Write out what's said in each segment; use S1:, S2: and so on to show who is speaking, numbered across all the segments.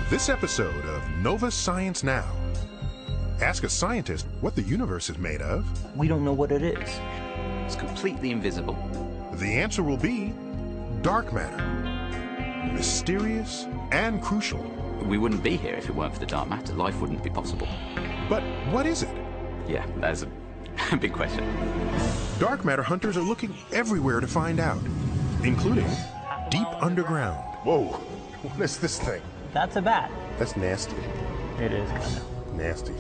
S1: this episode of Nova Science Now. Ask a scientist what the universe is made of.
S2: We don't know what it is.
S3: It's completely invisible.
S1: The answer will be dark matter. Mysterious and crucial.
S3: We wouldn't be here if it weren't for the dark matter. Life wouldn't be possible.
S1: But what is it?
S3: Yeah, that's a big question.
S1: Dark matter hunters are looking everywhere to find out, including deep underground. Whoa, what is this thing?
S2: That's a bat.
S1: That's nasty.
S2: It is kind of.
S1: Nasty.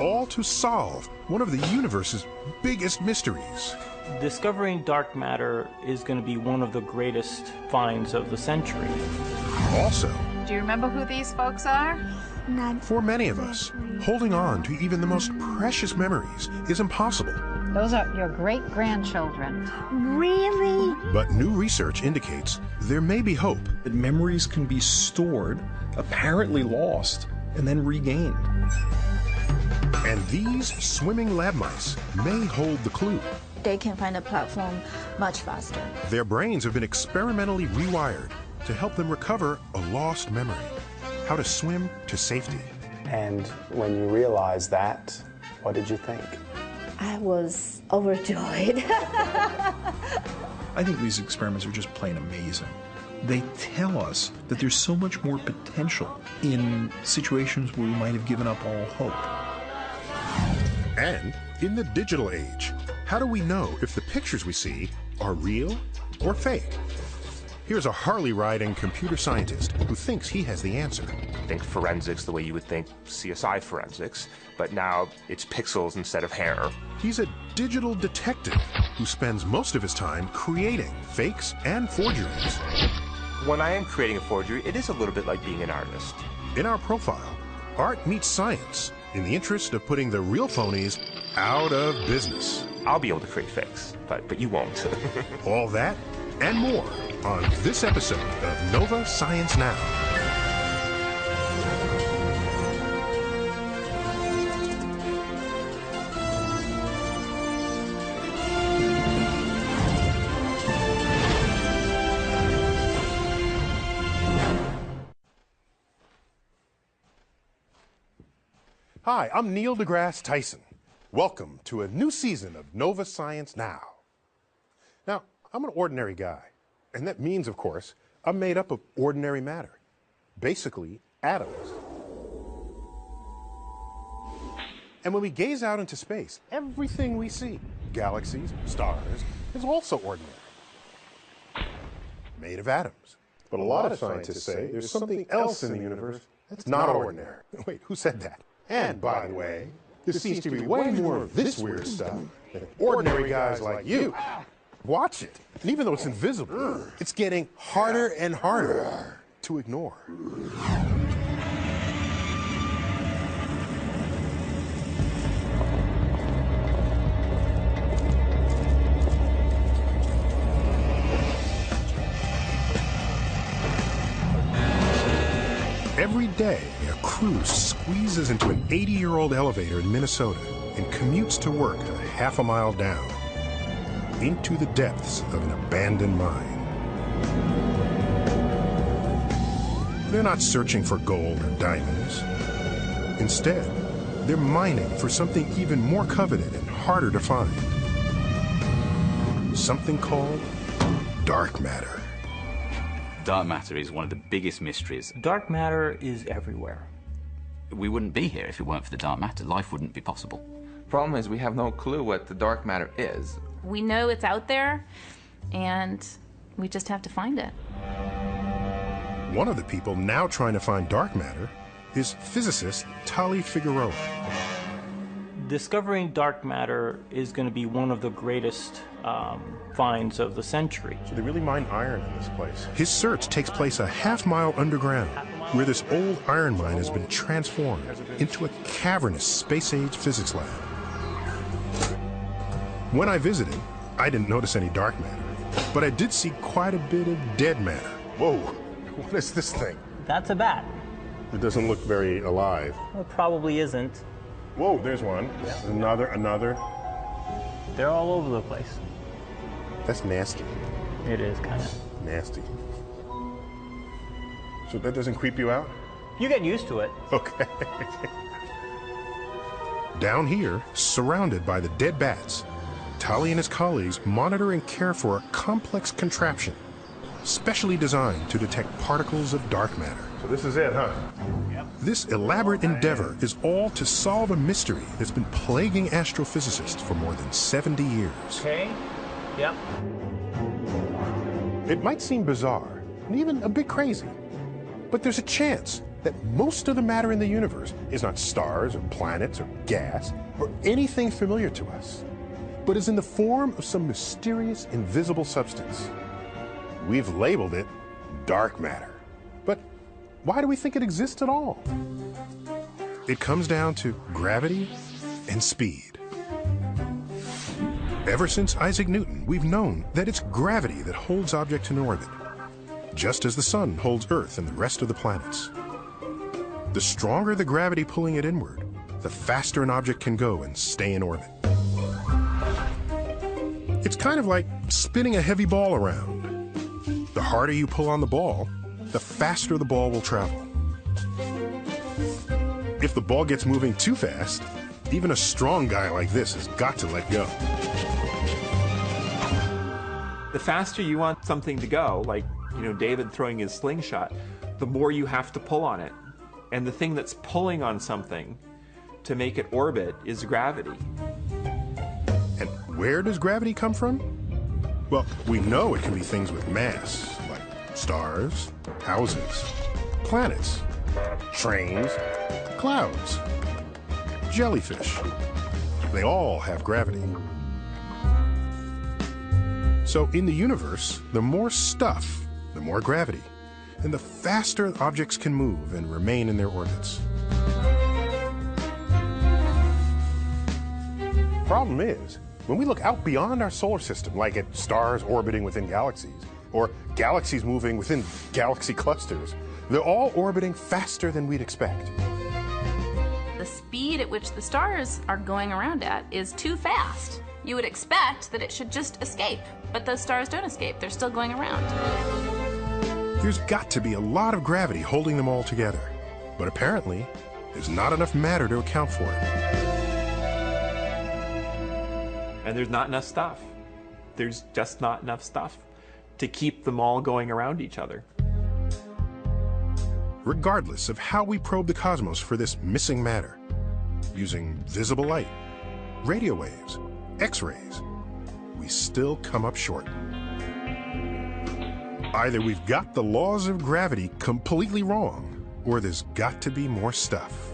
S1: All to solve one of the universe's biggest mysteries.
S2: Discovering dark matter is going to be one of the greatest finds of the century.
S1: Also,
S4: do you remember who these folks are?
S1: for many of us, holding on to even the most precious memories is impossible.
S4: Those are your great-grandchildren.
S5: Really?
S1: But new research indicates there may be hope.
S6: That memories can be stored, apparently lost, and then regained.
S1: And these swimming lab mice may hold the clue.
S5: They can find a platform much faster.
S1: Their brains have been experimentally rewired to help them recover a lost memory. How to swim to safety.
S7: And when you realized that, what did you think?
S5: I was overjoyed.
S6: I think these experiments are just plain amazing. They tell us that there's so much more potential in situations where we might have given up all hope.
S1: And in the digital age, how do we know if the pictures we see are real or fake? Here's a Harley-riding computer scientist who thinks he has the answer.
S8: Think forensics the way you would think CSI forensics, but now it's pixels instead of hair.
S1: He's a digital detective who spends most of his time creating fakes and forgeries.
S8: When I am creating a forgery, it is a little bit like being an artist.
S1: In our profile, art meets science in the interest of putting the real phonies out of business.
S8: I'll be able to create fakes, but you won't.
S1: All that and more on this episode of Nova Science Now. Hi, I'm Neil deGrasse Tyson. Welcome to a new season of Nova Science Now. Now, I'm an ordinary guy, and that means, of course, I'm made up of ordinary matter. Basically, atoms. And when we gaze out into space, everything we see, galaxies, stars, is also ordinary. Made of atoms. But a lot of scientists say there's something else in the universe that's not ordinary. Wait, who said that? And by the way, there seems to be way more of this weird stuff than ordinary guys like you. Watch it. And even though it's invisible, it's getting harder and harder to ignore. Every day, a crew squeezes into an 80-year-old elevator in Minnesota and commutes to work a half a mile down into the depths of an abandoned mine. They're not searching for gold or diamonds. Instead, they're mining for something even more coveted and harder to find. Something called dark matter.
S3: Dark matter is one of the biggest mysteries.
S2: Dark matter is everywhere.
S3: We wouldn't be here if it weren't for the dark matter. Life wouldn't be possible.
S9: Problem is we have no clue what the dark matter is.
S4: We know it's out there, and we just have to find it.
S1: One of the people now trying to find dark matter is physicist Tali Figueroa.
S2: Discovering dark matter is going to be one of the greatest finds of the century.
S1: So they really mine iron in this place. His search takes place a half-mile underground, where this old iron mine has been transformed into a cavernous space-age physics lab. When I visited, I didn't notice any dark matter, but I did see quite a bit of dead matter. Whoa, what is this thing?
S2: That's a bat.
S1: It doesn't look very alive.
S2: Well, it probably isn't.
S1: Whoa, there's one. Yeah. Another.
S2: They're all over the place.
S1: That's nasty.
S2: It is kind of.
S1: Nasty. So that doesn't creep you out?
S2: You get used to it.
S1: Okay. Down here, surrounded by the dead bats, Tali and his colleagues monitor and care for a complex contraption, specially designed to detect particles of dark matter. So this is it, huh? Yep. This elaborate endeavor is all to solve a mystery that's been plaguing astrophysicists for more than 70 years.
S2: Okay. Yep.
S1: It might seem bizarre, and even a bit crazy, but there's a chance that most of the matter in the universe is not stars or planets or gas or anything familiar to us, but is in the form of some mysterious invisible substance. We've labeled it dark matter. But why do we think it exists at all? It comes down to gravity and speed. Ever since Isaac Newton, we've known that it's gravity that holds objects in orbit, just as the sun holds Earth and the rest of the planets. The stronger the gravity pulling it inward, the faster an object can go and stay in orbit. It's kind of like spinning a heavy ball around. The harder you pull on the ball, the faster the ball will travel. If the ball gets moving too fast, even a strong guy like this has got to let go.
S10: The faster you want something to go, like, David throwing his slingshot, the more you have to pull on it. And the thing that's pulling on something to make it orbit is gravity.
S1: And where does gravity come from? Well, we know it can be things with mass, like stars, houses, planets, trains, clouds, jellyfish. They all have gravity. So in the universe, the more stuff, the more gravity, and the faster objects can move and remain in their orbits. Problem is, when we look out beyond our solar system, like at stars orbiting within galaxies, or galaxies moving within galaxy clusters, they're all orbiting faster than we'd expect.
S4: The speed at which the stars are going around at is too fast. You would expect that it should just escape, but those stars don't escape. They're still going around.
S1: There's got to be a lot of gravity holding them all together, but apparently there's not enough matter to account for it.
S10: And there's not enough stuff. There's just not enough stuff to keep them all going around each other.
S1: Regardless of how we probe the cosmos for this missing matter, using visible light, radio waves, X-rays, we still come up short. Either we've got the laws of gravity completely wrong, or there's got to be more stuff.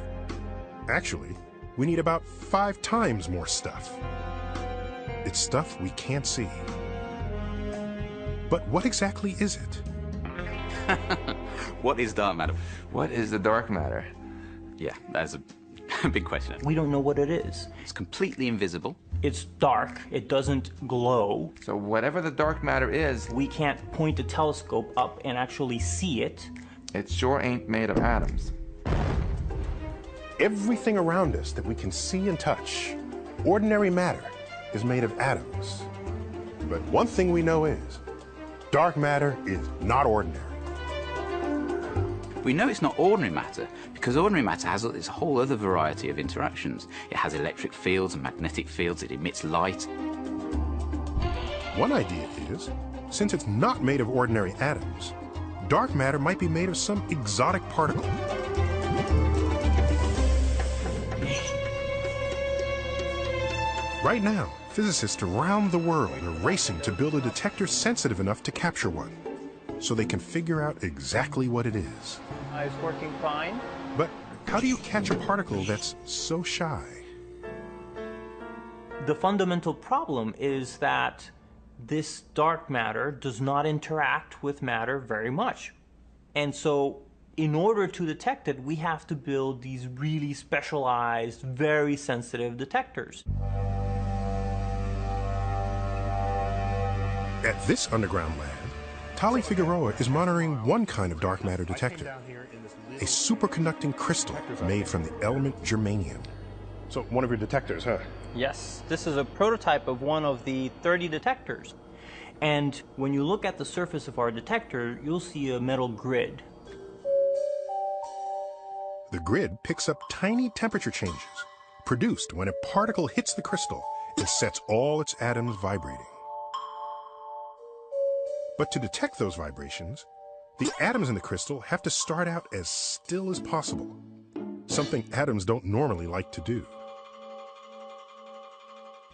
S1: Actually, we need about 5 times more stuff. It's stuff we can't see. But what exactly is it?
S3: What is dark matter?
S9: What is the dark matter?
S3: Yeah, that's a big question.
S2: We don't know what it is.
S3: It's completely invisible.
S2: It's dark. It doesn't glow.
S9: So whatever the dark matter is,
S2: We can't point a telescope up and actually see it.
S9: it sure ain't made of atoms.
S1: Everything around us that we can see and touch, ordinary matter, is made of atoms. But one thing we know is, dark matter is not ordinary.
S3: We know it's not ordinary matter because ordinary matter has this whole other variety of interactions. It has electric fields and magnetic fields, it emits light.
S1: One idea is, since it's not made of ordinary atoms, dark matter might be made of some exotic particle. Right now, physicists around the world are racing to build a detector sensitive enough to capture one, so they can figure out exactly what it is.
S2: It's working fine.
S1: But how do you catch a particle that's so shy?
S2: The fundamental problem is that this dark matter does not interact with matter very much. And so in order to detect it, we have to build these really specialized, very sensitive detectors.
S1: At this underground lab, Tali Figueroa is monitoring one kind of dark matter detector, a superconducting crystal made from the element germanium. So one of your detectors, huh?
S2: Yes, this is a prototype of one of the 30 detectors. And when you look at the surface of our detector, you'll see a metal grid.
S1: The grid picks up tiny temperature changes produced when a particle hits the crystal and sets all its atoms vibrating. But to detect those vibrations, the atoms in the crystal have to start out as still as possible, something atoms don't normally like to do.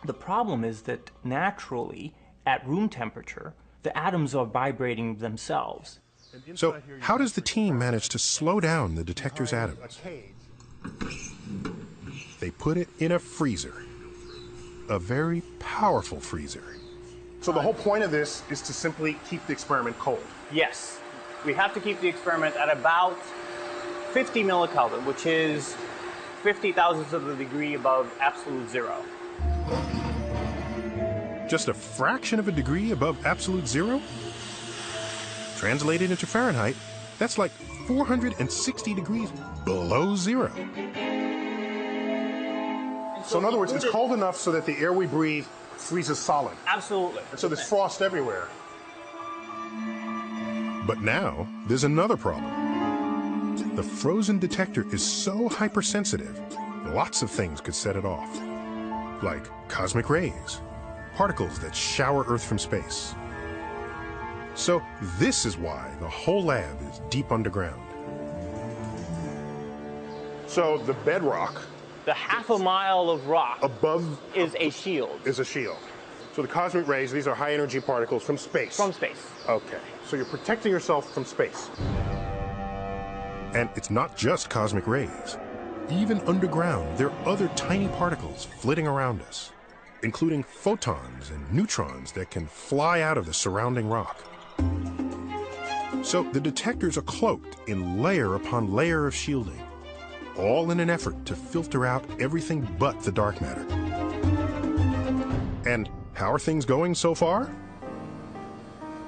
S2: The problem is that naturally, at room temperature, the atoms are vibrating themselves.
S1: So how does the team manage to slow down the detector's atoms? They put it in a freezer, a very powerful freezer. So the whole point of this is to simply keep the experiment cold.
S11: Yes. We have to keep the experiment at about 50 millikelvin, which is 50 thousandths of a degree above absolute zero.
S1: Just a fraction of a degree above absolute zero? Translated into Fahrenheit, that's like 460 degrees below zero. So in other words, it's cold enough so that the air we breathe freezes solid.
S11: Absolutely.
S1: And so there's frost everywhere. But now, there's another problem. The frozen detector is so hypersensitive, lots of things could set it off. Like cosmic rays, particles that shower Earth from space. So this is why the whole lab is deep underground. So the bedrock,
S11: the half a mile of rock
S1: above
S11: is a shield.
S1: Is a shield. So the cosmic rays, these are high energy particles from space.
S11: From space.
S1: Okay. So you're protecting yourself from space. And it's not just cosmic rays. Even underground, there are other tiny particles flitting around us, including photons and neutrons that can fly out of the surrounding rock. So the detectors are cloaked in layer upon layer of shielding, all in an effort to filter out everything but the dark matter. And how are things going so far?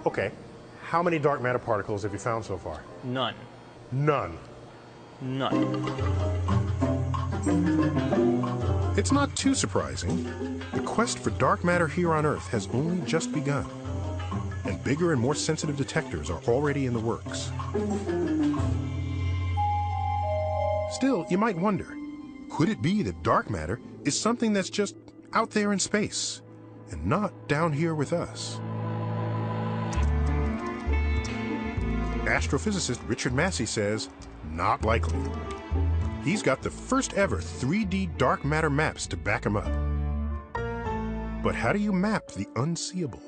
S1: Okay, how many dark matter particles have you found so far?
S11: None.
S1: None.
S11: None.
S1: It's not too surprising. The quest for dark matter here on Earth has only just begun, and bigger and more sensitive detectors are already in the works. Still, you might wonder, could it be that dark matter is something that's just out there in space and not down here with us? Astrophysicist Richard Massey says, not likely. He's got the first ever 3D dark matter maps to back him up. But how do you map the unseeable?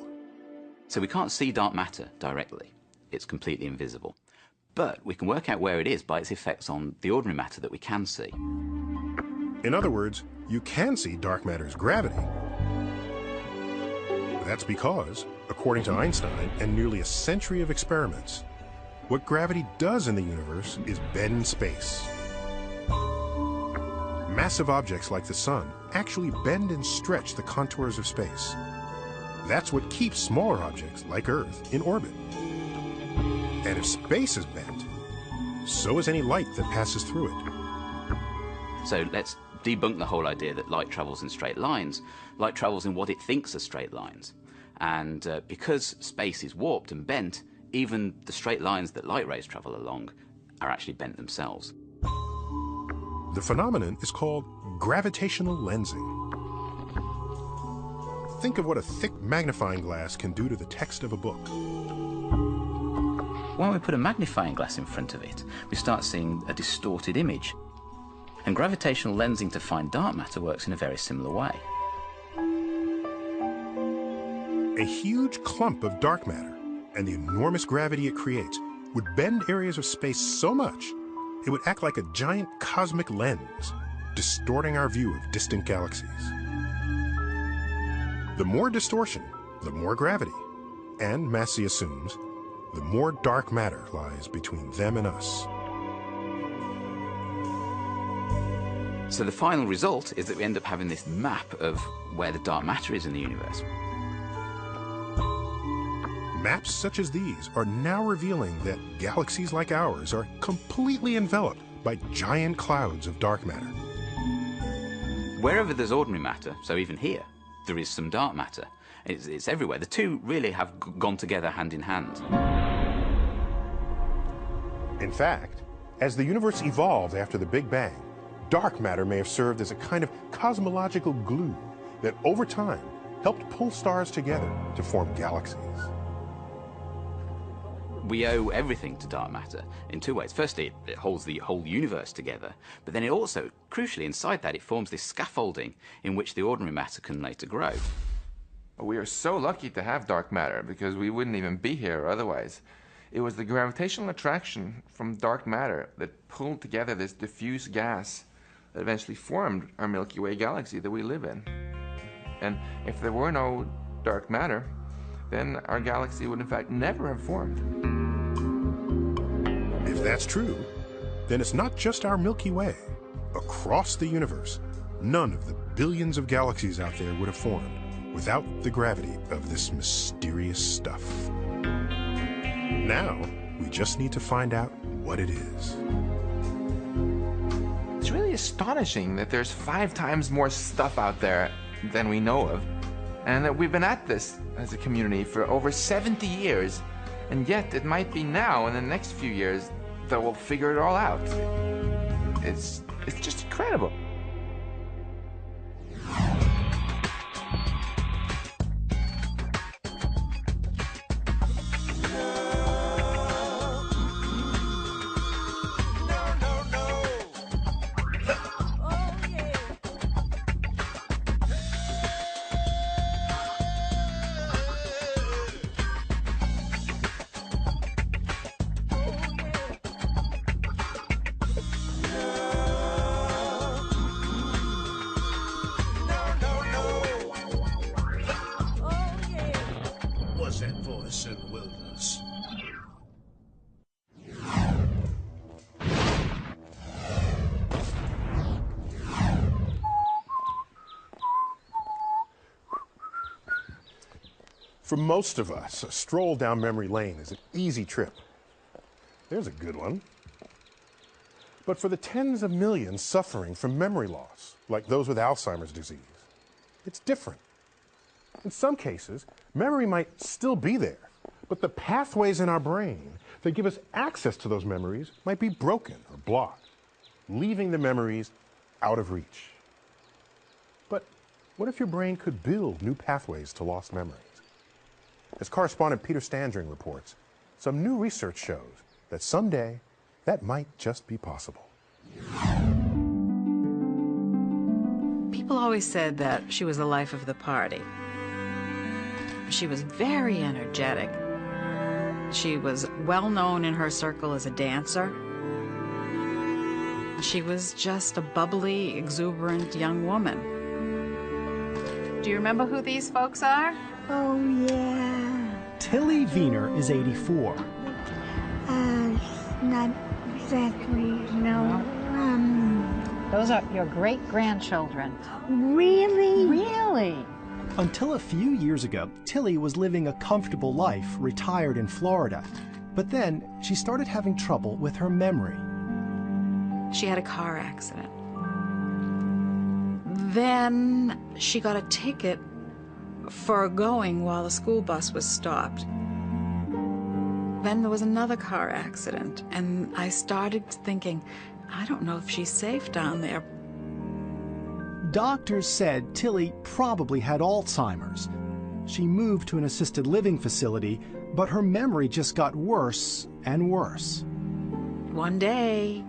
S3: So we can't see dark matter directly. It's completely invisible. But we can work out where it is by its effects on the ordinary matter that we can see.
S1: In other words, you can see dark matter's gravity. That's because, according to Einstein and nearly a century of experiments, what gravity does in the universe is bend space. Massive objects like the sun actually bend and stretch the contours of space. That's what keeps smaller objects like Earth in orbit. And if space is bent, so is any light that passes through it.
S3: So let's debunk the whole idea that light travels in straight lines. Light travels in what it thinks are straight lines. And because space is warped and bent, even the straight lines that light rays travel along are actually bent themselves.
S1: The phenomenon is called gravitational lensing. Think of what a thick magnifying glass can do to the text of a book.
S3: When we put a magnifying glass in front of it, we start seeing a distorted image. And gravitational lensing to find dark matter works in a very similar way.
S1: A huge clump of dark matter and the enormous gravity it creates would bend areas of space so much it would act like a giant cosmic lens, distorting our view of distant galaxies. The more distortion, the more gravity, and, Massey assumes, the more dark matter lies between them and us.
S3: So the final result is that we end up having this map of where the dark matter is in the universe.
S1: Maps such as these are now revealing that galaxies like ours are completely enveloped by giant clouds of dark matter.
S3: Wherever there's ordinary matter, so even here, there is some dark matter. It's everywhere. The two really have gone together hand in hand.
S1: In fact, As the universe evolved after the Big Bang, dark matter may have served as a kind of cosmological glue that over time helped pull stars together to form galaxies.
S3: We owe everything to dark matter in two ways. Firstly, it holds the whole universe together, but then it also, crucially inside that, it forms this scaffolding in which the ordinary matter can later grow.
S9: We are so lucky to have dark matter because we wouldn't even be here otherwise. It was the gravitational attraction from dark matter that pulled together this diffuse gas that eventually formed our Milky Way galaxy that we live in. And if there were no dark matter, then our galaxy would in fact never have formed.
S1: If that's true, then it's not just our Milky Way. Across the universe, none of the billions of galaxies out there would have formed without the gravity of this mysterious stuff. Now, we just need to find out what it is.
S9: It's really astonishing that there's 5 times more stuff out there than we know of, and that we've been at this as a community for over 70 years, and yet it might be now in the next few years that we'll figure it all out. It's just incredible.
S1: For most of us, a stroll down memory lane is an easy trip. There's a good one. But for the tens of millions suffering from memory loss, like those with Alzheimer's disease, it's different. In some cases, memory might still be there, but the pathways in our brain that give us access to those memories might be broken or blocked, leaving the memories out of reach. But what if your brain could build new pathways to lost memories? As correspondent Peter Standring reports, some new research shows that someday that might just be possible.
S12: People always said that she was the life of the party. She was very energetic. She was well known in her circle as a dancer. She was just a bubbly, exuberant young woman.
S4: Do you remember who these folks are?
S5: Oh, yeah.
S13: Tilly Wiener is 84.
S5: Not exactly, no.
S14: Those are your great-grandchildren.
S5: Really?
S14: Really?
S13: Until a few years ago, Tilly was living a comfortable life, retired in Florida. But then she started having trouble with her memory.
S12: She had a car accident. Then she got a ticket for going while the school bus was stopped. Then there was another car accident, and I started thinking, I don't know if she's safe down there.
S13: Doctors said Tilly probably had Alzheimer's. She moved to an assisted living facility, but her memory just got worse and worse.
S12: One day,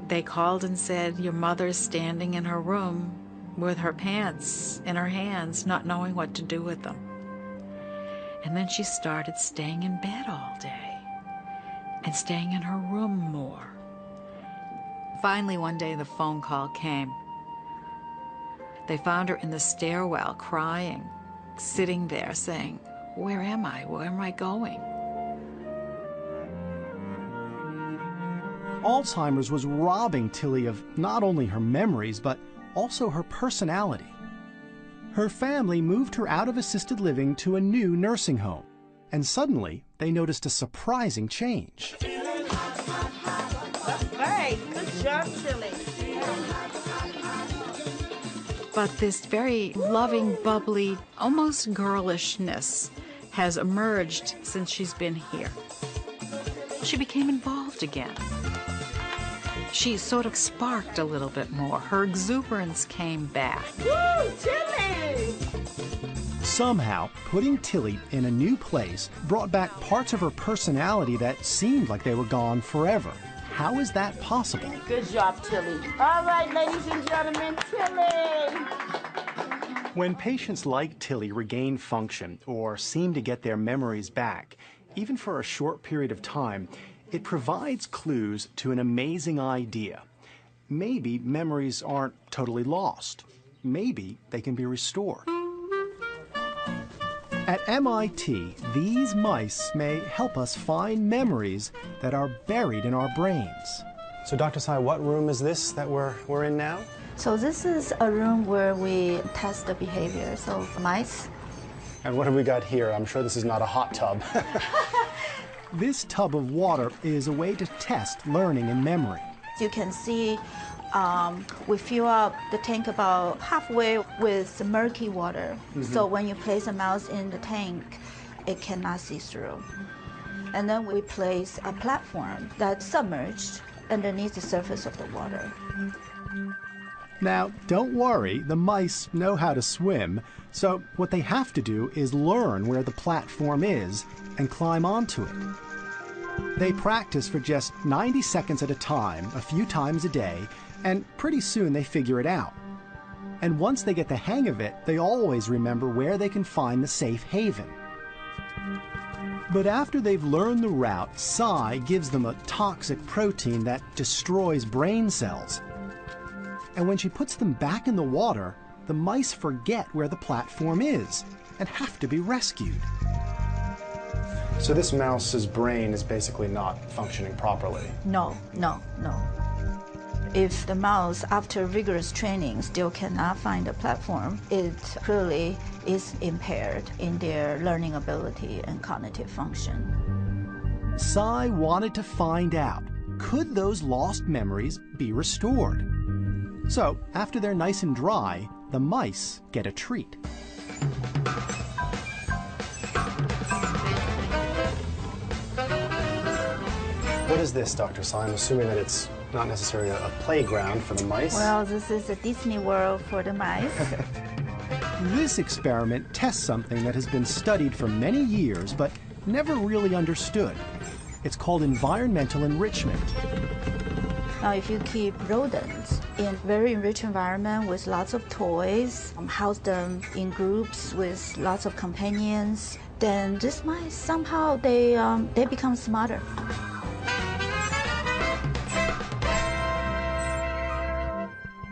S12: they called and said, your mother's standing in her room with her pants in her hands, not knowing what to do with them. And then she started staying in bed all day and staying in her room more. Finally, one day, the phone call came. They found her in the stairwell, crying, sitting there saying, where am I? Where am I going?
S13: Alzheimer's was robbing Tilly of not only her memories, but also her personality. Her family moved her out of assisted living to a new nursing home, and suddenly they noticed a surprising change.
S14: Hey, good job, Tilly.
S12: But this very loving, bubbly, almost girlishness has emerged since she's been here. She became involved again. She sort of sparked a little bit more. Her exuberance came back.
S14: Woo, Tilly!
S13: Somehow, putting Tilly in a new place brought back parts of her personality that seemed like they were gone forever. How is that possible?
S14: Good job, Tilly. All right, ladies and gentlemen, Tilly!
S13: When patients like Tilly regain function or seem to get their memories back, even for a short period of time, it provides clues to an amazing idea. Maybe memories aren't totally lost. Maybe they can be restored. At MIT, these mice may help us find memories that are buried in our brains.
S7: So, Dr. Tsai, what room is this that we're in now?
S15: So this is a room where we test the behaviors of mice.
S7: And what have we got here? I'm sure this is not a hot tub.
S13: This tub of water is a way to test learning and memory.
S15: You can see we fill up the tank about halfway with murky water. So when you place a mouse in the tank, it cannot see through. And then we place a platform that's submerged underneath the surface of the water.
S13: Now, don't worry, the mice know how to swim, so what they have to do is learn where the platform is and climb onto it. They practice for just 90 seconds at a time, a few times a day, and pretty soon they figure it out. And once they get the hang of it, they always remember where they can find the safe haven. But after they've learned the route, Tsai gives them a toxic protein that destroys brain cells. And when she puts them back in the water, the mice forget where the platform is and have to be rescued.
S7: So this mouse's brain is basically not functioning properly?
S15: No. If the mouse, after rigorous training, still cannot find the platform, it clearly is impaired in their learning ability and cognitive function.
S13: Tsai wanted to find out, could those lost memories be restored? So, after they're nice and dry, the mice get a treat.
S7: What is this, Dr. Tsai? I'm assuming that it's not necessarily a playground for the mice.
S15: Well, this is a Disney World for the mice.
S13: This experiment tests something that has been studied for many years but never really understood. It's called environmental enrichment.
S15: Now, if you keep rodents in very enriched environment with lots of toys, house them in groups with lots of companions, then these mice somehow they become smarter.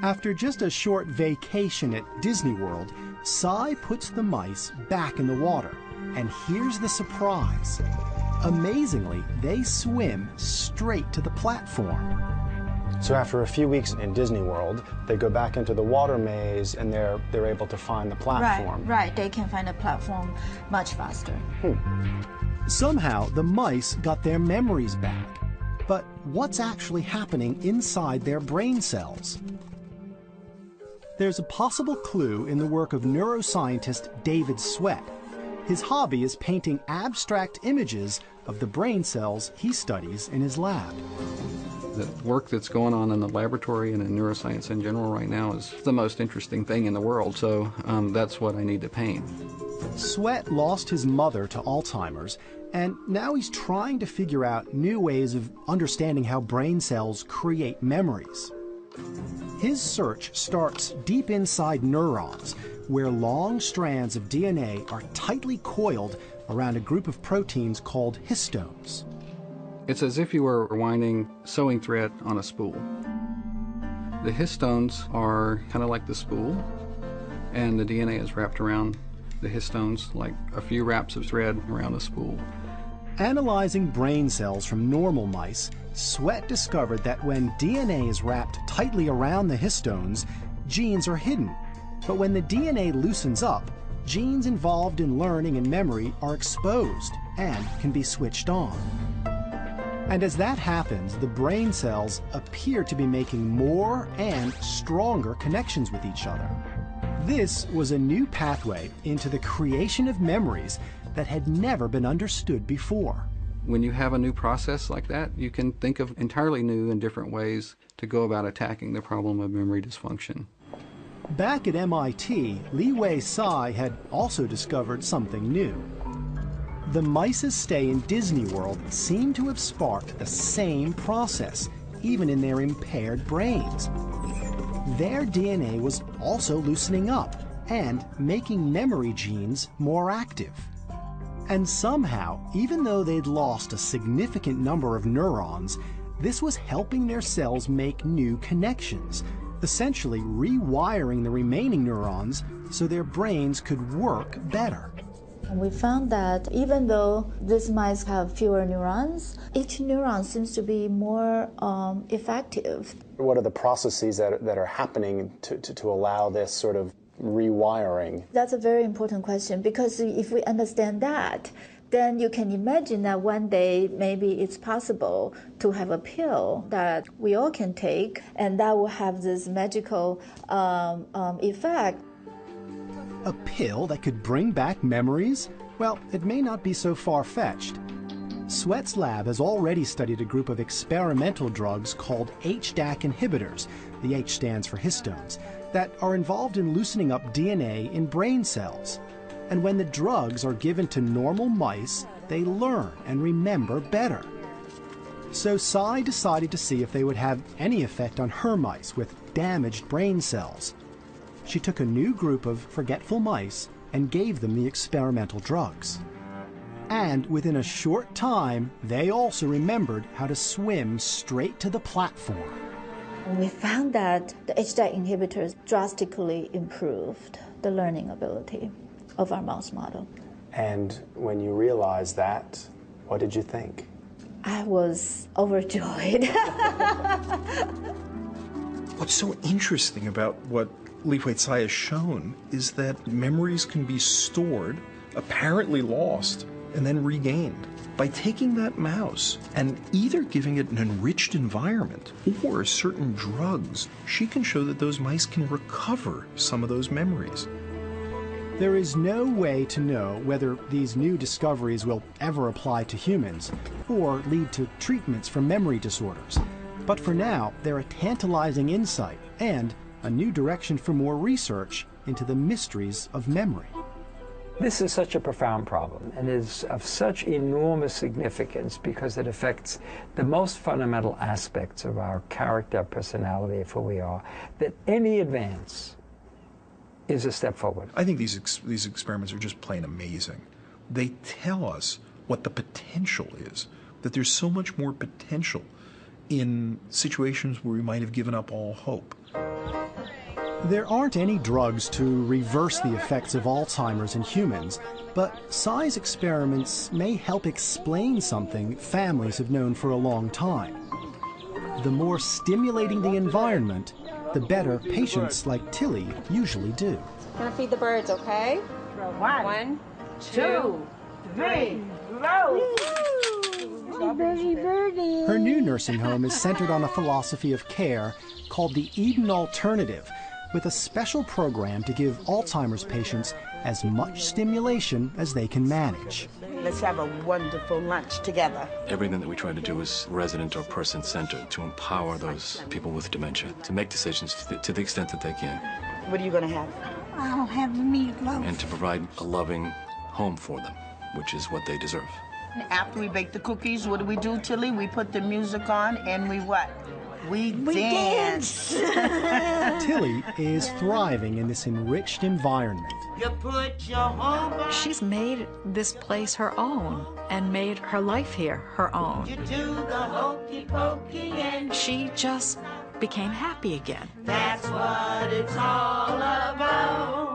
S13: After just a short vacation at Disney World, Tsai puts the mice back in the water. And here's the surprise. Amazingly, they swim straight to the platform.
S7: So after a few weeks in Disney World, they go back into the water maze and they're able to find the platform.
S15: Right. They can find the platform much faster.
S13: Somehow, the mice got their memories back. But what's actually happening inside their brain cells? There's a possible clue in the work of neuroscientist David Sweat. His hobby is painting abstract images of the brain cells he studies in his lab.
S16: The work that's going on in the laboratory and in neuroscience in general right now is the most interesting thing in the world, so that's what I need to paint.
S13: Sweat lost his mother to Alzheimer's, and now he's trying to figure out new ways of understanding how brain cells create memories. His search starts deep inside neurons, where long strands of DNA are tightly coiled around a group of proteins called histones.
S16: It's as if you were winding sewing thread on a spool. The histones are kind of like the spool, and the DNA is wrapped around the histones like a few wraps of thread around a spool.
S13: Analyzing brain cells from normal mice, Sweat discovered that when DNA is wrapped tightly around the histones, genes are hidden. But when the DNA loosens up, genes involved in learning and memory are exposed and can be switched on. And as that happens, the brain cells appear to be making more and stronger connections with each other. This was a new pathway into the creation of memories that had never been understood before.
S16: When you have a new process like that, you can think of entirely new and different ways to go about attacking the problem of memory dysfunction.
S13: Back at MIT, Li Wei Tsai had also discovered something new. The mice's stay in Disney World seemed to have sparked the same process, even in their impaired brains. Their DNA was also loosening up and making memory genes more active. And somehow, even though they'd lost a significant number of neurons, this was helping their cells make new connections, essentially rewiring the remaining neurons so their brains could work better.
S15: We found that even though these mice have fewer neurons, each neuron seems to be more effective.
S7: What are the processes that are happening to allow this sort of rewiring?
S15: That's a very important question, because if we understand that, then you can imagine that one day maybe it's possible to have a pill that we all can take, and that will have this magical effect.
S13: A pill that could bring back memories? Well, it may not be so far-fetched. Sweat's lab has already studied a group of experimental drugs called HDAC inhibitors, the H stands for histones, that are involved in loosening up DNA in brain cells. And when the drugs are given to normal mice, they learn and remember better. So Tsai decided to see if they would have any effect on her mice with damaged brain cells. She took a new group of forgetful mice and gave them the experimental drugs. And within a short time, they also remembered how to swim straight to the platform.
S15: We found that the HDAC inhibitors drastically improved the learning ability of our mouse model.
S7: And when you realized that, what did you think?
S15: I was overjoyed.
S6: What's so interesting about what Li Wei Tsai has shown is that memories can be stored, apparently lost, and then regained. By taking that mouse and either giving it an enriched environment or certain drugs, she can show that those mice can recover some of those memories.
S13: There is no way to know whether these new discoveries will ever apply to humans or lead to treatments for memory disorders. But for now, they're a tantalizing insight and a new direction for more research into the mysteries of memory.
S17: This is such a profound problem and is of such enormous significance because it affects the most fundamental aspects of our character, personality, of who we are, that any advance is a step forward.
S6: I think these experiments are just plain amazing. They tell us what the potential is, that there's so much more potential in situations where we might have given up all hope.
S13: There aren't any drugs to reverse the effects of Alzheimer's in humans, but Tsai's experiments may help explain something families have known for a long time. The more stimulating the environment, the better patients like Tilly usually do.
S18: Gonna feed the birds, okay? One, two, three,
S5: go! Birdie, birdie.
S13: Her new nursing home is centered on a philosophy of care called the Eden Alternative, with a special program to give Alzheimer's patients as much stimulation as they can manage.
S14: Let's have a wonderful lunch together.
S19: Everything that we try to do is resident or person-centered, to empower those people with dementia, to make decisions to the extent that they can.
S14: What are you going to have?
S5: I'll have meatloaf.
S19: And to provide a loving home for them, which is what they deserve.
S14: After we bake the cookies, what do, Tilly? We put the music on and we what? We dance.
S13: Tilly is thriving in this enriched environment.
S14: You put your home.
S12: She's made this place her own and made her life here her own.
S14: You do the hokey pokey and
S12: she just became happy again.
S14: That's what it's all about.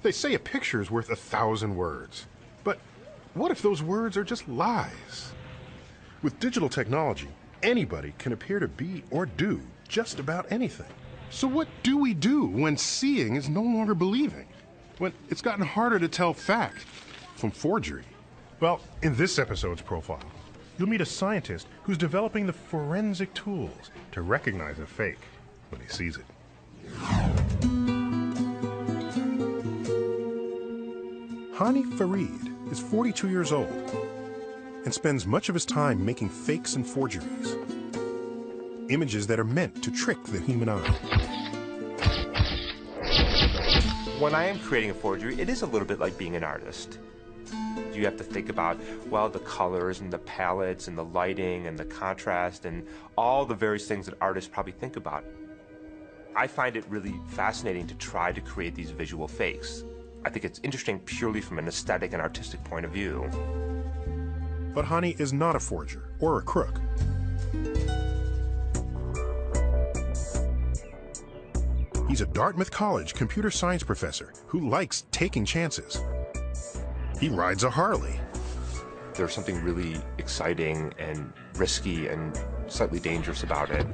S1: They say a picture is worth 1,000 words. But what if those words are just lies? With digital technology, anybody can appear to be or do just about anything. So what do we do when seeing is no longer believing? When it's gotten harder to tell fact from forgery? Well, in this episode's profile, you'll meet a scientist who's developing the forensic tools to recognize a fake when he sees it. Hani Farid is 42 years old and spends much of his time making fakes and forgeries. Images that are meant to trick the human eye.
S8: When I am creating a forgery, it is a little bit like being an artist. You have to think about, well, the colors and the palettes and the lighting and the contrast and all the various things that artists probably think about. I find it really fascinating to try to create these visual fakes. I think it's interesting purely from an aesthetic and artistic point of view.
S1: But Hani is not a forger or a crook. He's a Dartmouth College computer science professor who likes taking chances. He rides a Harley.
S8: There's something really exciting and risky and slightly dangerous about it.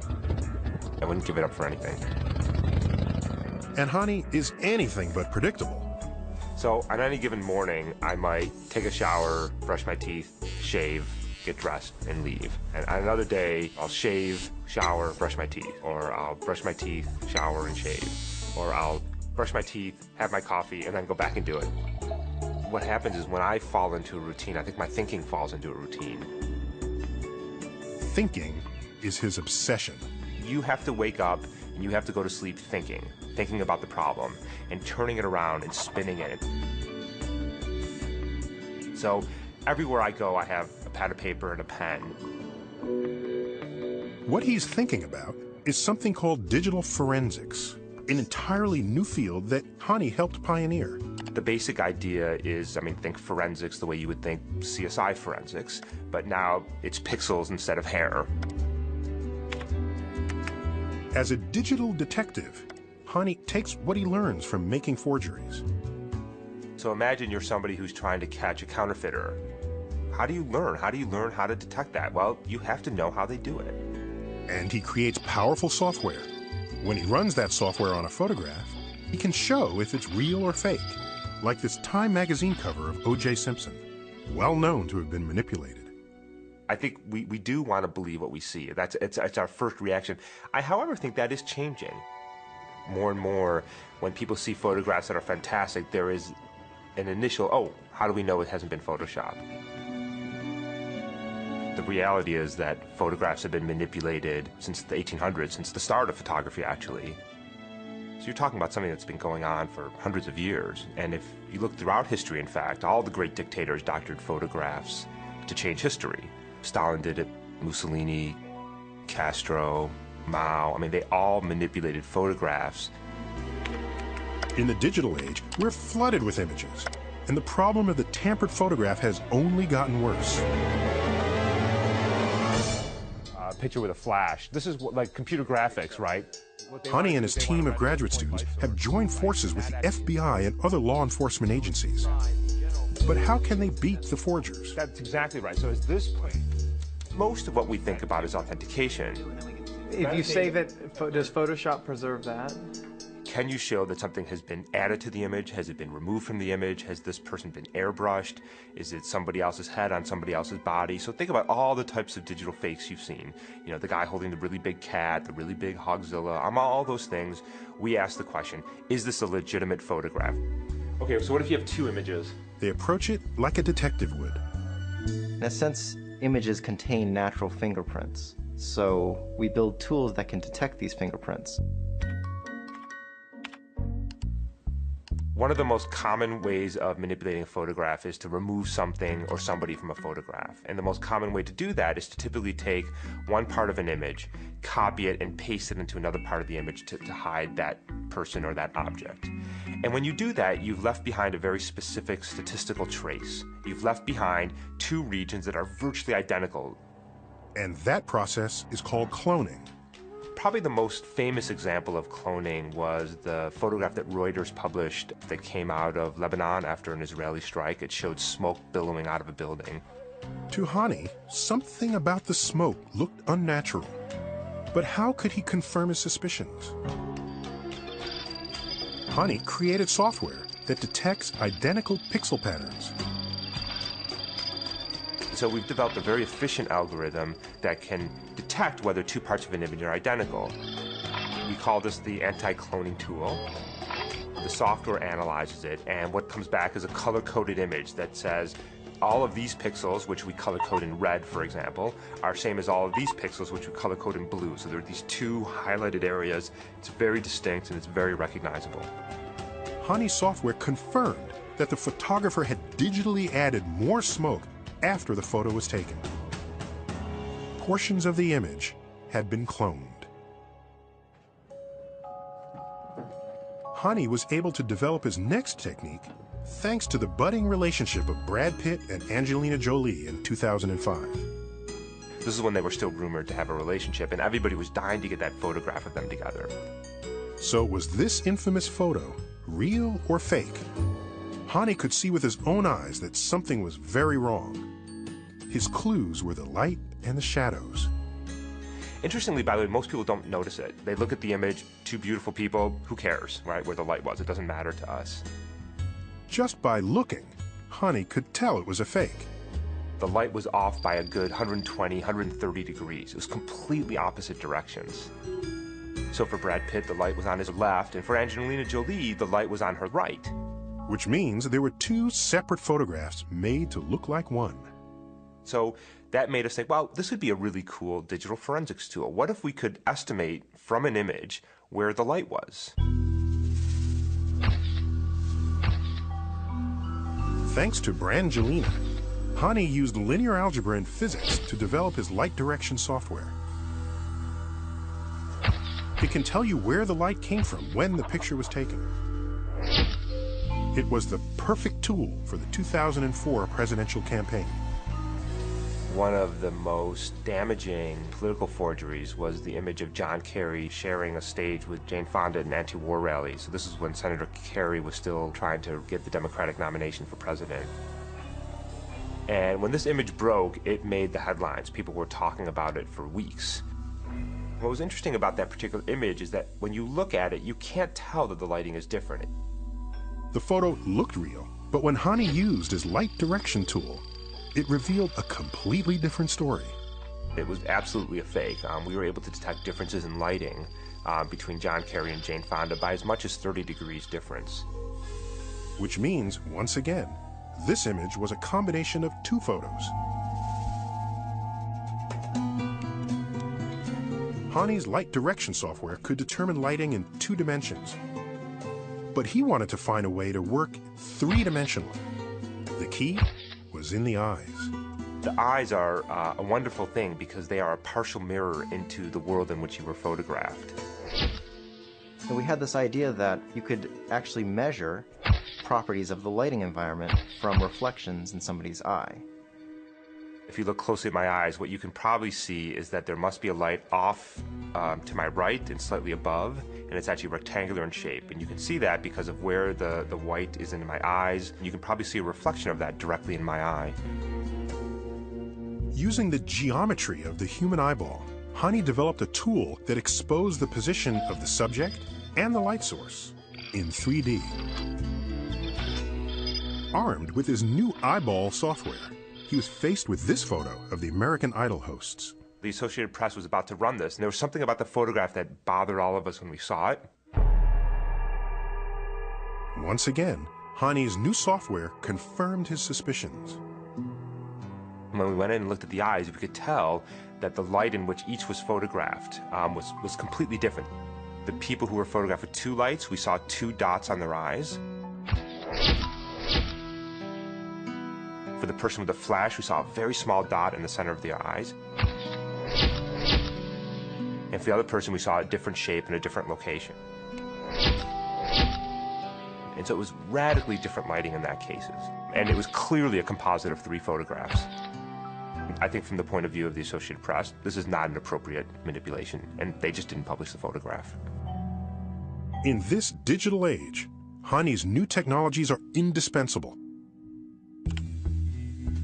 S8: I wouldn't give it up for anything.
S1: And Hani is anything but predictable.
S8: So on any given morning, I might take a shower, brush my teeth, shave, get dressed, and leave. And on another day, I'll shave, shower, brush my teeth. Or I'll brush my teeth, shower, and shave. Or I'll brush my teeth, have my coffee, and then go back and do it. What happens is when I fall into a routine, I think my thinking falls into a routine.
S1: Thinking is his obsession.
S8: You have to wake up and you have to go to sleep thinking about the problem and turning it around and spinning it. So everywhere I go, I have a pad of paper and a pen.
S1: What he's thinking about is something called digital forensics, an entirely new field that Hani helped pioneer.
S8: The basic idea is, think forensics the way you would think CSI forensics, but now it's pixels instead of hair.
S1: As a digital detective, Hani takes what he learns from making forgeries.
S8: So imagine you're somebody who's trying to catch a counterfeiter. How do you learn? How do you learn how to detect that? Well, you have to know how they do it.
S1: And he creates powerful software. When he runs that software on a photograph, he can show if it's real or fake, like this Time magazine cover of O.J. Simpson, well known to have been manipulated.
S8: I think we do want to believe what we see. It's our first reaction. I, however, think that is changing. More and more, when people see photographs that are fantastic, there is an initial, oh, how do we know it hasn't been Photoshopped? The reality is that photographs have been manipulated since the 1800s, since the start of photography, actually. So you're talking about something that's been going on for hundreds of years. And if you look throughout history, in fact, all the great dictators doctored photographs to change history. Stalin did it, Mussolini, Castro, Mao. They all manipulated photographs.
S1: In the digital age, we're flooded with images, and the problem of the tampered photograph has only gotten worse.
S20: A picture with a flash. This is like computer graphics, right?
S1: Hani and his team of graduate students have joined forces with the FBI and other law enforcement agencies. But how can they beat the forgers?
S20: That's exactly right. So is this...
S8: Most of what we think about is authentication.
S21: If you save it, does Photoshop preserve that?
S8: Can you show that something has been added to the image? Has it been removed from the image? Has this person been airbrushed? Is it somebody else's head on somebody else's body? So think about all the types of digital fakes you've seen. You know, the guy holding the really big cat, the really big Hogzilla, all those things. We ask the question, is this a legitimate photograph?
S20: Okay, so what if you have two images?
S1: They approach it like a detective would.
S22: In a sense, images contain natural fingerprints. So we build tools that can detect these fingerprints.
S8: One of the most common ways of manipulating a photograph is to remove something or somebody from a photograph. And the most common way to do that is to typically take one part of an image, copy it, and paste it into another part of the image to hide that person or that object. And when you do that, you've left behind a very specific statistical trace. You've left behind two regions that are virtually identical.
S1: And that process is called cloning.
S8: Probably the most famous example of cloning was the photograph that Reuters published that came out of Lebanon after an Israeli strike. It showed smoke billowing out of a building.
S1: To Hani, something about the smoke looked unnatural. But how could he confirm his suspicions? Hani created software that detects identical pixel patterns.
S8: So we've developed a very efficient algorithm that can detect whether two parts of an image are identical. We call this the anti-cloning tool. The software analyzes it, and what comes back is a color-coded image that says all of these pixels, which we color-code in red, for example, are same as all of these pixels, which we color-code in blue. So there are these two highlighted areas. It's very distinct, and it's very recognizable.
S1: Hani's software confirmed that the photographer had digitally added more smoke after the photo was taken. Portions of the image had been cloned. Hani was able to develop his next technique thanks to the budding relationship of Brad Pitt and Angelina Jolie in 2005.
S8: This is when they were still rumored to have a relationship, and everybody was dying to get that photograph of them together.
S1: So was this infamous photo real or fake? Hani could see with his own eyes that something was very wrong. His clues were the light and the shadows.
S8: Interestingly, by the way, most people don't notice it. They look at the image, two beautiful people, who cares, right, where the light was? It doesn't matter to us.
S1: Just by looking, Hani could tell it was a fake.
S8: The light was off by a good 120, 130 degrees. It was completely opposite directions. So for Brad Pitt, the light was on his left, and for Angelina Jolie, the light was on her right.
S1: Which means there were two separate photographs made to look like one.
S8: So that made us think, well, this would be a really cool digital forensics tool. What if we could estimate from an image where the light was?
S1: Thanks to Brangelina, Hani used linear algebra and physics to develop his light direction software. It can tell you where the light came from when the picture was taken. It was the perfect tool for the 2004 presidential campaign.
S8: One of the most damaging political forgeries was the image of John Kerry sharing a stage with Jane Fonda at an anti-war rally. So this is when Senator Kerry was still trying to get the Democratic nomination for president. And when this image broke, it made the headlines. People were talking about it for weeks. What was interesting about that particular image is that when you look at it, you can't tell that the lighting is different.
S1: The photo looked real, but when Hani used his light direction tool, it revealed a completely different story.
S8: It was absolutely a fake. We were able to detect differences in lighting between John Kerry and Jane Fonda by as much as 30 degrees difference.
S1: Which means, once again, this image was a combination of two photos. Hani's light direction software could determine lighting in 2 dimensions. But he wanted to find a way to work 3-dimensionally. The key was in the eyes.
S8: The eyes are a wonderful thing because they are a partial mirror into the world in which you were photographed.
S22: And we had this idea that you could actually measure properties of the lighting environment from reflections in somebody's eye.
S8: If you look closely at my eyes, what you can probably see is that there must be a light off to my right and slightly above, and it's actually rectangular in shape. And you can see that because of where the white is in my eyes. You can probably see a reflection of that directly in my eye.
S1: Using the geometry of the human eyeball, Hani developed a tool that exposed the position of the subject and the light source in 3D. Armed with his new eyeball software, he was faced with this photo of the American Idol hosts.
S8: The Associated Press was about to run this, and there was something about the photograph that bothered all of us when we saw it.
S1: Once again, Hani's new software confirmed his suspicions.
S8: When we went in and looked at the eyes, we could tell that the light in which each was photographed was completely different. The people who were photographed with 2 lights, we saw 2 dots on their eyes. For the person with the flash, we saw a very small dot in the center of their eyes. And for the other person, we saw a different shape and a different location. And so it was radically different lighting in that cases. And it was clearly a composite of 3 photographs. I think from the point of view of the Associated Press, this is not an appropriate manipulation, and they just didn't publish the photograph.
S1: In this digital age, Hani's new technologies are indispensable.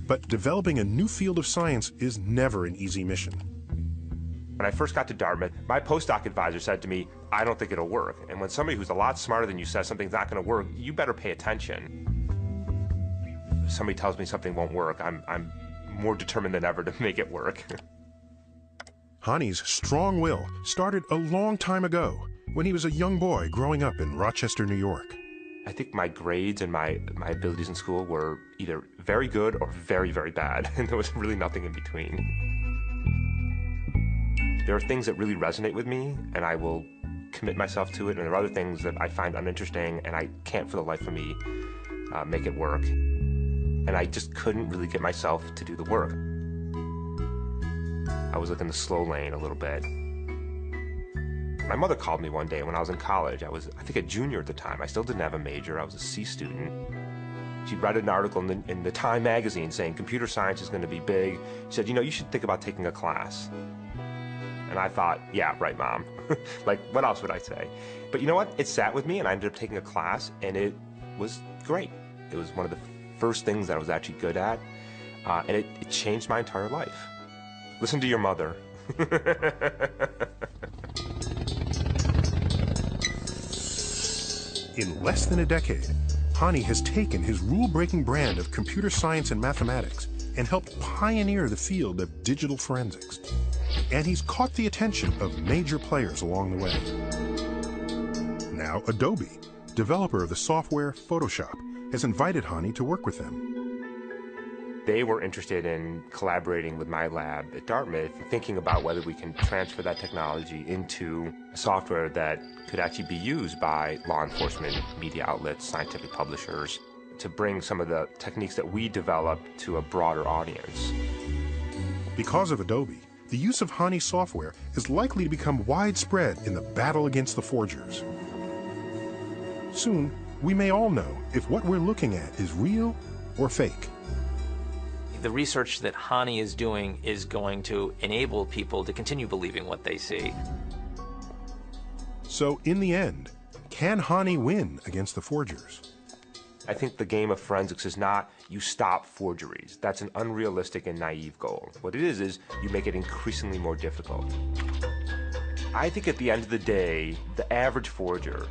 S1: But developing a new field of science is never an easy mission.
S8: When I first got to Dartmouth, my postdoc advisor said to me, I don't think it'll work. And when somebody who's a lot smarter than you says something's not going to work, you better pay attention. If somebody tells me something won't work, I'm more determined than ever to make it work.
S1: Hani's strong will started a long time ago when he was a young boy growing up in Rochester, New York.
S8: I think my grades and my abilities in school were either very good or very, very bad, and there was really nothing in between. There are things that really resonate with me, and I will commit myself to it, and there are other things that I find uninteresting, and I can't for the life of me make it work. And I just couldn't really get myself to do the work. I was like in the slow lane a little bit. My mother called me one day when I was in college. I was, I think, a junior at the time. I still didn't have a major. I was a C student. She read an article in the Time magazine saying computer science is going to be big. She said, you know, you should think about taking a class. And I thought, yeah, right, Mom. Like, what else would I say? But you know what? It sat with me, and I ended up taking a class, and it was great. It was one of the first things that I was actually good at, and it changed my entire life. Listen to your mother.
S1: In less than a decade, Hani has taken his rule-breaking brand of computer science and mathematics and helped pioneer the field of digital forensics. And he's caught the attention of major players along the way. Now Adobe, developer of the software Photoshop, has invited Hani to work with them.
S8: They were interested in collaborating with my lab at Dartmouth, thinking about whether we can transfer that technology into software that could actually be used by law enforcement, media outlets, scientific publishers, to bring some of the techniques that we developed to a broader audience.
S1: Because of Adobe, the use of Hani software is likely to become widespread in the battle against the forgers. Soon, we may all know if what we're looking at is real or fake.
S2: The research that Hani is doing is going to enable people to continue believing what they see.
S1: So, in the end, can Hani win against the forgers?
S8: I think the game of forensics is not you stop forgeries. That's an unrealistic and naive goal. What it is you make it increasingly more difficult. I think at the end of the day, the average forger,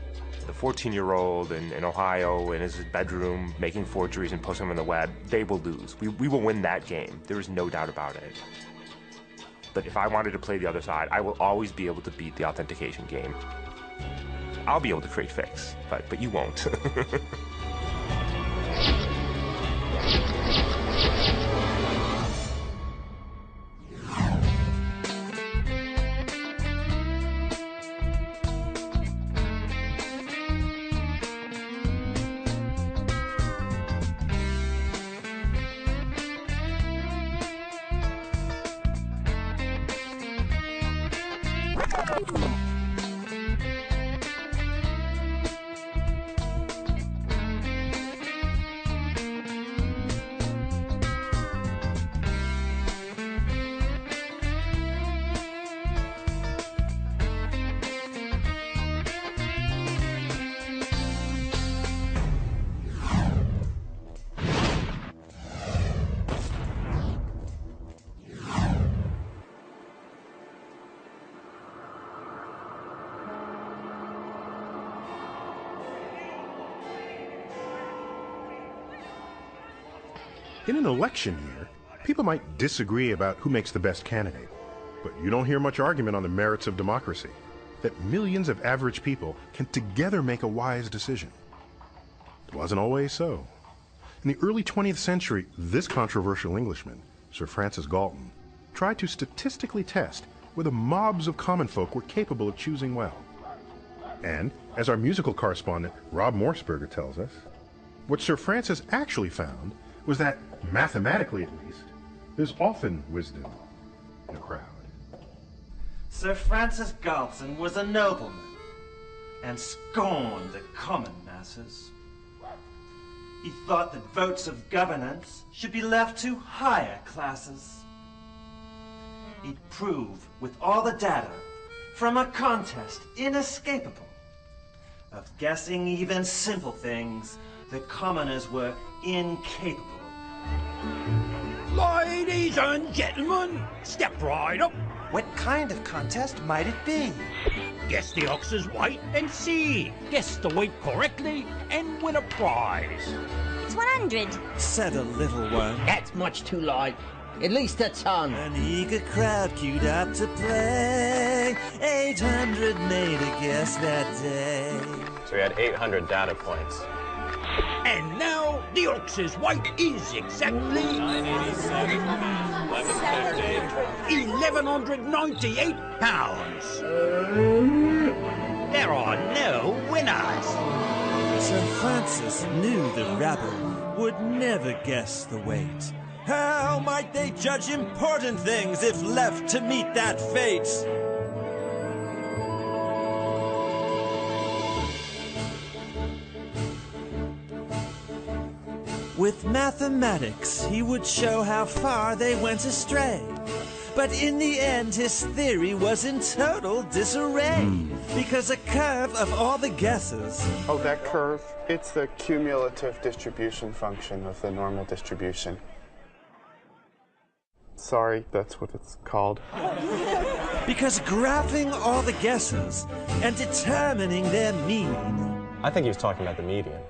S8: the 14-year-old in Ohio in his bedroom making forgeries and posting them on the web, they will lose. We will win that game. There is no doubt about it. But if I wanted to play the other side, I will always be able to beat the authentication game. I'll be able to create fakes, but you won't.
S1: In an election year, people might disagree about who makes the best candidate, but you don't hear much argument on the merits of democracy, that millions of average people can together make a wise decision. It wasn't always so. In the early 20th century, this controversial Englishman, Sir Francis Galton, tried to statistically test whether mobs of common folk were capable of choosing well. And, as our musical correspondent Rob Morseberger tells us, what Sir Francis actually found was that, mathematically at least, there's often wisdom in a crowd.
S10: Sir Francis Galton was a nobleman and scorned the common masses. He thought that votes of governance should be left to higher classes. he'd prove with all the data from a contest inescapable of guessing even simple things the commoners were incapable.
S3: Ladies and gentlemen, step right up.
S10: What kind of contest might it be?
S3: Guess the ox's weight and see. Guess the weight correctly and win a prize.
S5: It's 100.
S10: Said a little one.
S3: That's much too light. At least a ton.
S10: An eager crowd queued up to play. 800 made a guess that day.
S11: So we had 800 data points.
S3: And now the ox's weight is exactly 1,198 pounds. There are no winners.
S10: Sir Francis knew the rabble would never guess the weight. How might they judge important things if left to meet that fate? With mathematics, he would show how far they went astray. But in the end, his theory was in total disarray. Because a curve of all the guesses...
S23: Oh, that curve? It's the cumulative distribution function of the normal distribution. Sorry, that's what it's called.
S10: Because graphing all the guesses and determining their mean...
S11: I think he was talking about the median.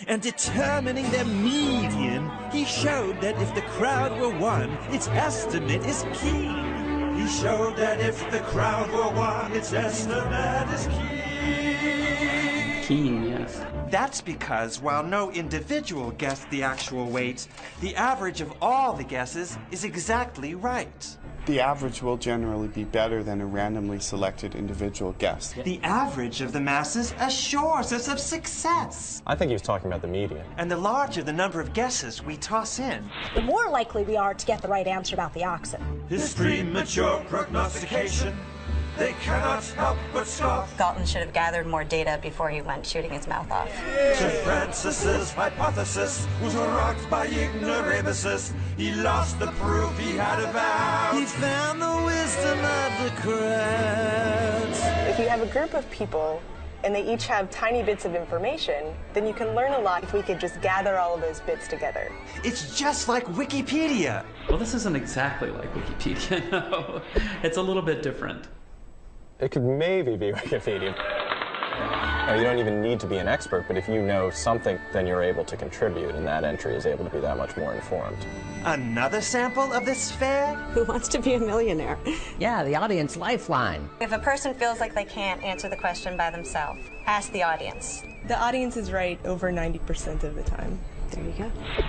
S10: And determining their median, he showed that if the crowd were one, its estimate is keen. He showed that if the crowd were one, its estimate is keen.
S24: Keen, yes.
S10: That's because while no individual guessed the actual weight, the average of all the guesses is exactly right.
S23: The average will generally be better than a randomly selected individual guess.
S10: The average of the masses assures us of success.
S11: I think he was talking about the median.
S10: And the larger the number of guesses we toss in,
S25: the more likely we are to get the right answer about the oxen.
S10: His premature prognostication, they cannot help but scoff.
S26: Galton should have gathered more data before he went shooting his mouth off.
S10: Sir Francis's hypothesis was rocked by ignoramuses. He lost the proof he had avowed. He found the wisdom of the crowds.
S27: If you have a group of people and they each have tiny bits of information, then you can learn a lot if we could just gather all of those bits together.
S10: It's just like Wikipedia.
S24: Well, this isn't exactly like Wikipedia, no. It's a little bit different.
S11: It could maybe be Wikipedia. No, you don't even need to be an expert, but if you know something, then you're able to contribute, and that entry is able to be that much more informed.
S10: Another sample of this fair?
S25: Who wants to be a millionaire?
S3: Yeah, the audience lifeline.
S26: If a person feels like they can't answer the question by themselves, ask the audience.
S28: The audience is right over 90% of the time.
S25: There you go.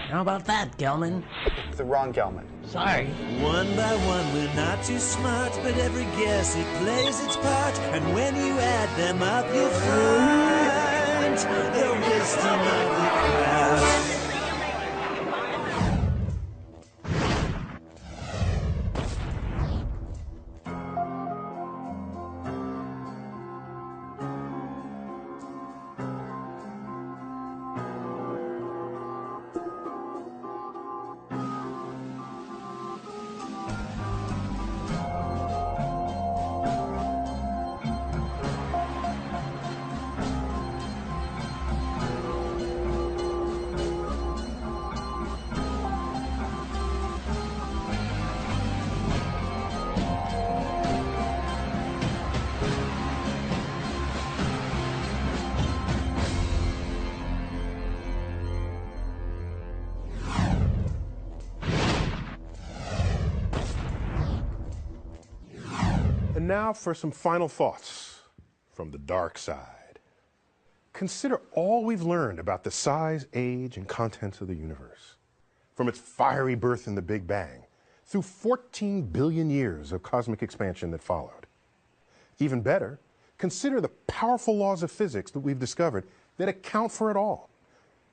S3: How about that, Gelman?
S23: It's the wrong Gelman.
S3: Sorry.
S10: One by one, we're not too smart, but every guess, it plays its part. And when you add them up, you'll find the wisdom of the crowd.
S1: And now for some final thoughts from the dark side. Consider all we've learned about the size, age, and contents of the universe. From its fiery birth in the Big Bang, through 14 billion years of cosmic expansion that followed. Even better, consider the powerful laws of physics that we've discovered that account for it all.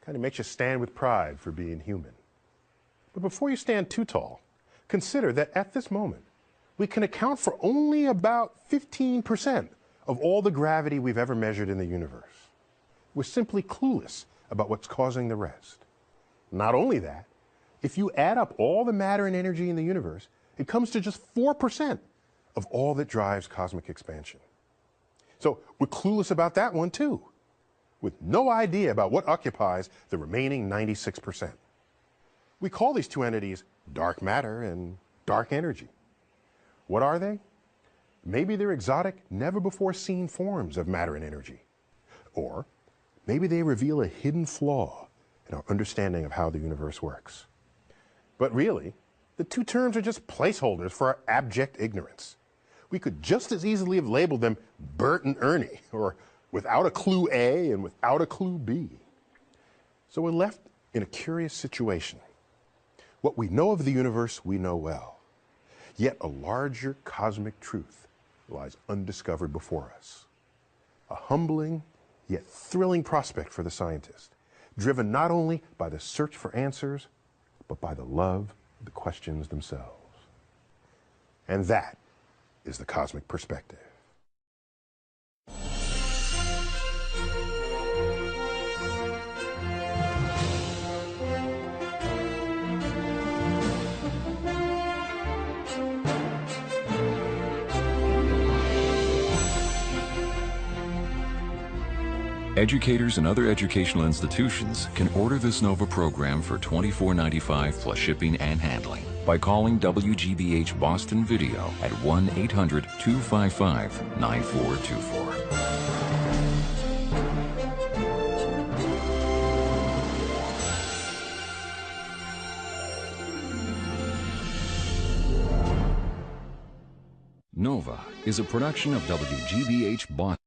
S1: Kind of makes you stand with pride for being human. But before you stand too tall, consider that at this moment, we can account for only about 15% of all the gravity we've ever measured in the universe. We're simply clueless about what's causing the rest. Not only that, If you add up all the matter and energy in the universe, it comes to just 4% of all that drives cosmic expansion. So we're clueless about that one too, with no idea about what occupies the remaining 96%. We call these two entities dark matter and dark energy. What are they? Maybe they're exotic, never-before-seen forms of matter and energy. Or maybe they reveal a hidden flaw in our understanding of how the universe works. But really, the two terms are just placeholders for our abject ignorance. We could just as easily have labeled them Bert and Ernie, or without a clue A and without a clue B. So we're left in a curious situation. What we know of the universe, we know well. Yet a larger cosmic truth lies undiscovered before us. A humbling, yet thrilling prospect for the scientist, driven not only by the search for answers, but by the love of the questions themselves. And that is the cosmic perspective.
S4: Educators and other educational institutions can order this NOVA program for $24.95 plus shipping and handling by calling WGBH Boston Video at 1-800-255-9424. NOVA is a production of WGBH Boston.